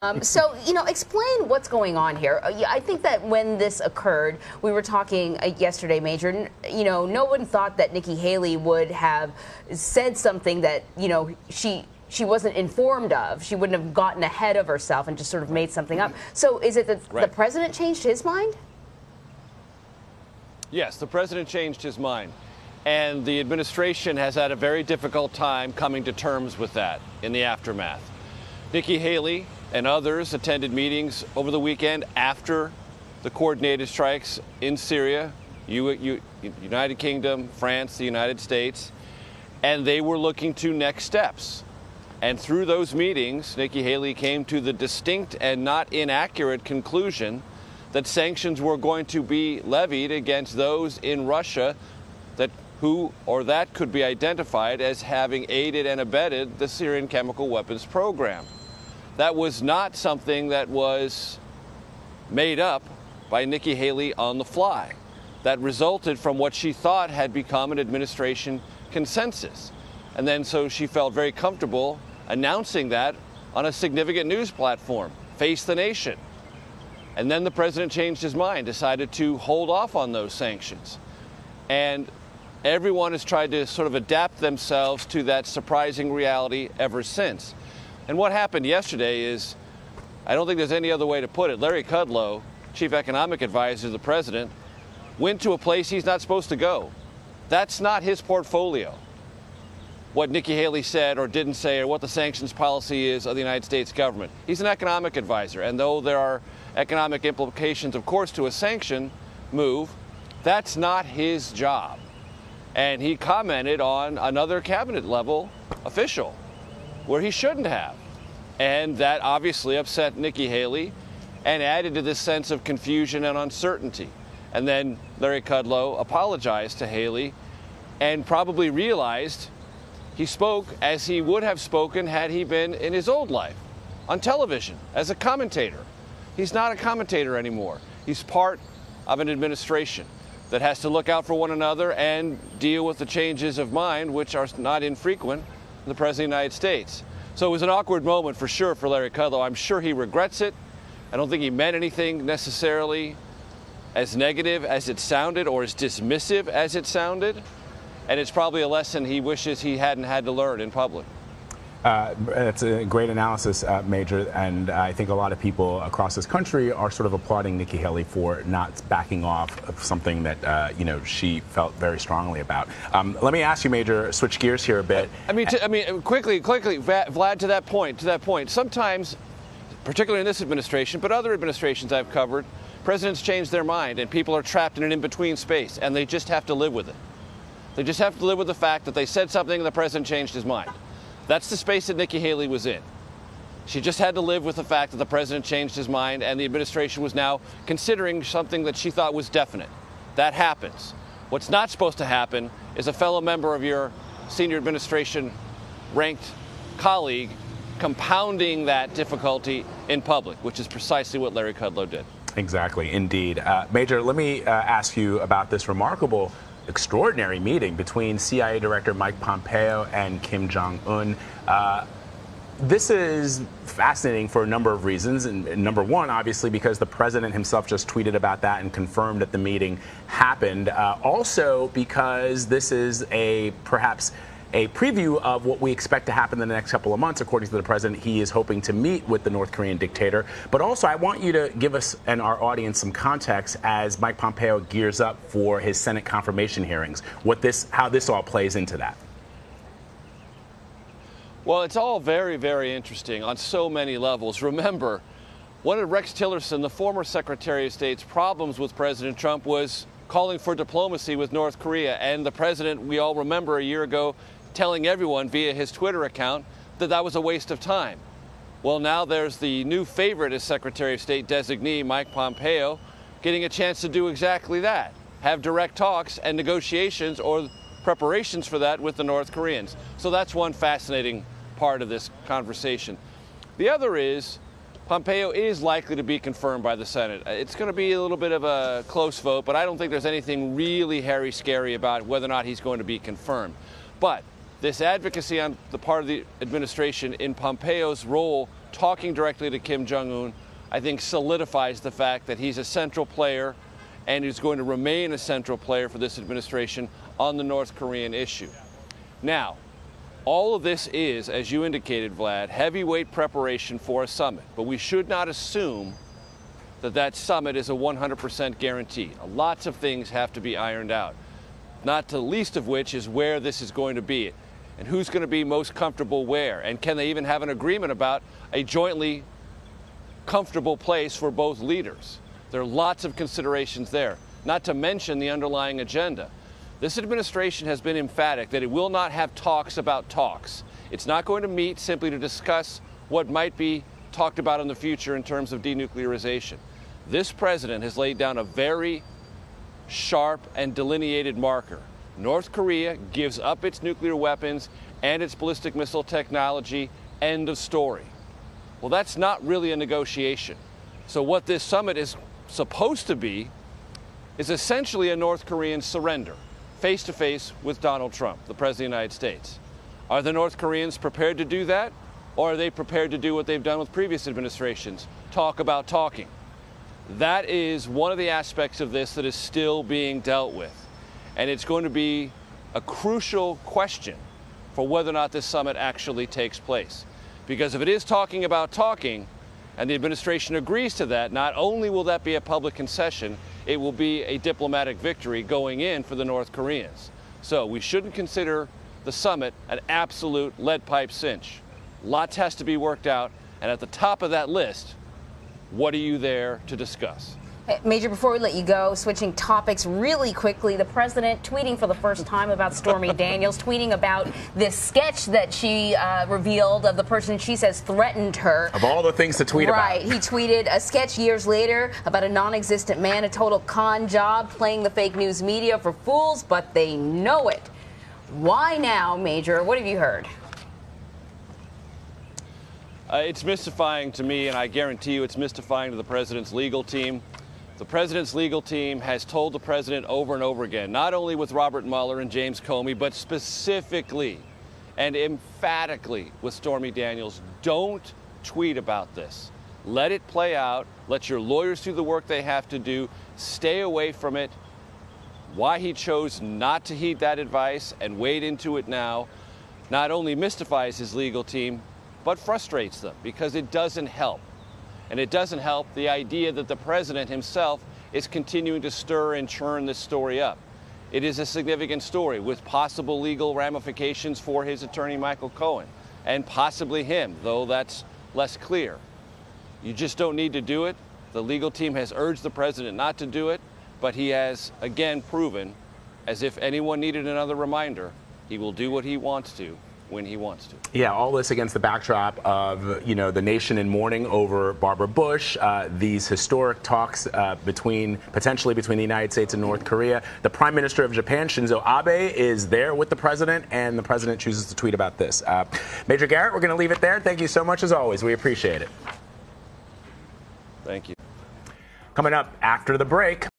Explain what's going on here. I think that when this occurred, we were talking yesterday, Major, no one thought that Nikki Haley would have said something that, she wasn't informed of. She wouldn't have gotten ahead of herself and just sort of made something up. So is it that the president changed his mind? Yes, the president changed his mind. And the administration has had a very difficult time coming to terms with that in the aftermath. Nikki Haley and others attended meetings over the weekend after the coordinated strikes in Syria, United Kingdom, France, the United States, and they were looking to next steps. And through those meetings, Nikki Haley came to the distinct and not inaccurate conclusion that sanctions were going to be levied against those in Russia that could be identified as having aided and abetted the Syrian chemical weapons program. That was not something that was made up by Nikki Haley on the fly. That resulted from what she thought had become an administration consensus. And then so she felt very comfortable announcing that on a significant news platform, Face the Nation. And then the president changed his mind, decided to hold off on those sanctions. And everyone has tried to sort of adapt themselves to that surprising reality ever since. And what happened yesterday is, I don't think there's any other way to put it. Larry Kudlow, chief economic advisor to the president, went to a place he's not supposed to go. That's not his portfolio. What Nikki Haley said or didn't say, or what the sanctions policy is of the United States government. He's an economic advisor, and though there are economic implications, of course, to a sanction move, that's not his job. And he commented on another cabinet level official where he shouldn't have. And that obviously upset Nikki Haley and added to this sense of confusion and uncertainty. And then Larry Kudlow apologized to Haley and probably realized he spoke as he would have spoken had he been in his old life, on television, as a commentator. He's not a commentator anymore. He's part of an administration that has to look out for one another and deal with the changes of mind, which are not infrequent, in the President of the United States. So it was an awkward moment for sure for Larry Kudlow. I'm sure he regrets it. I don't think he meant anything necessarily as negative as it sounded or as dismissive as it sounded. And it's probably a lesson he wishes he hadn't had to learn in public. That's a great analysis, Major, and I think a lot of people across this country are sort of applauding Nikki Haley for not backing off of something that she felt very strongly about. Let me ask you, Major, switch gears here a bit. Quickly, Vlad, to that point. Sometimes, particularly in this administration, but other administrations I've covered, presidents change their mind and people are trapped in an in-between space, and they just have to live with it. They just have to live with the fact that they said something and the president changed his mind. That's the space that Nikki Haley was in. She just had to live with the fact that the president changed his mind and the administration was now considering something that she thought was definite. That happens. What's not supposed to happen is a fellow member of your senior administration ranked colleague compounding that difficulty in public, which is precisely what Larry Kudlow did. Exactly, indeed. Major, let me ask you about this remarkable extraordinary meeting between CIA Director Mike Pompeo and Kim Jong-un. This is fascinating for a number of reasons. And number one, obviously, because the president himself just tweeted about that and confirmed that the meeting happened. Also because this is perhaps a preview of what we expect to happen in the next couple of months. According to the president, he is hoping to meet with the North Korean dictator. But also, I want you to give us and our audience some context as Mike Pompeo gears up for his Senate confirmation hearings, how this all plays into that. Well, it's all very, very interesting on so many levels. Remember, one of Rex Tillerson, the former Secretary of State's problems with President Trump was calling for diplomacy with North Korea. And the president, we all remember a year ago, telling everyone via his Twitter account that that was a waste of time. Well, now there's the new favorite as Secretary of State designee, Mike Pompeo, getting a chance to do exactly that, have direct talks and negotiations or preparations for that with the North Koreans. So that's one fascinating part of this conversation. The other is Pompeo is likely to be confirmed by the Senate. It's going to be a little bit of a close vote, but I don't think there's anything really hairy scary about whether or not he's going to be confirmed. But this advocacy on the part of the administration in Pompeo's role talking directly to Kim Jong-un, I think solidifies the fact that he's a central player and is going to remain a central player for this administration on the North Korean issue. Now, all of this is, as you indicated, Vlad, heavyweight preparation for a summit, but we should not assume that that summit is a 100% guarantee. Lots of things have to be ironed out, not the least of which is where this is going to be and who's going to be most comfortable where, and can they even have an agreement about a jointly comfortable place for both leaders. There are lots of considerations there, not to mention the underlying agenda. This administration has been emphatic that it will not have talks about talks. It's not going to meet simply to discuss what might be talked about in the future in terms of denuclearization. This president has laid down a very sharp and delineated marker. North Korea gives up its nuclear weapons and its ballistic missile technology, end of story. Well, that's not really a negotiation. So what this summit is supposed to be is essentially a North Korean surrender, face-to-face with Donald Trump, the President of the United States. Are the North Koreans prepared to do that? Or are they prepared to do what they've done with previous administrations, talk about talking? That is one of the aspects of this that is still being dealt with. And it's going to be a crucial question for whether or not this summit actually takes place. Because if it is talking about talking, and the administration agrees to that, not only will that be a public concession, it will be a diplomatic victory going in for the North Koreans. So we shouldn't consider the summit an absolute lead pipe cinch. Lots has to be worked out, and at the top of that list, what are you there to discuss? Major, before we let you go, switching topics really quickly, the president tweeting for the first time about Stormy Daniels, tweeting about this sketch that she revealed of the person she says threatened her. Of all the things to tweet about. Right. He tweeted a sketch years later about a non-existent man, a total con job, playing the fake news media for fools, but they know it. Why now, Major? What have you heard? It's mystifying to me, and I guarantee you it's mystifying to the president's legal team. The president's legal team has told the president over and over again, not only with Robert Mueller and James Comey, but specifically and emphatically with Stormy Daniels, don't tweet about this. Let it play out. Let your lawyers do the work they have to do. Stay away from it. Why he chose not to heed that advice and wade into it now not only mystifies his legal team, but frustrates them because it doesn't help. And it doesn't help the idea that the president himself is continuing to stir and churn this story up. It is a significant story with possible legal ramifications for his attorney, Michael Cohen, and possibly him, though that's less clear. You just don't need to do it. The legal team has urged the president not to do it, but he has again proven, as if anyone needed another reminder, he will do what he wants to when he wants to. Yeah, all this against the backdrop of, the nation in mourning over Barbara Bush, these historic talks potentially between the United States and North Korea. The Prime Minister of Japan, Shinzo Abe, is there with the president, and the president chooses to tweet about this. Major Garrett, we're going to leave it there. Thank you so much, as always. We appreciate it. Thank you. Coming up after the break.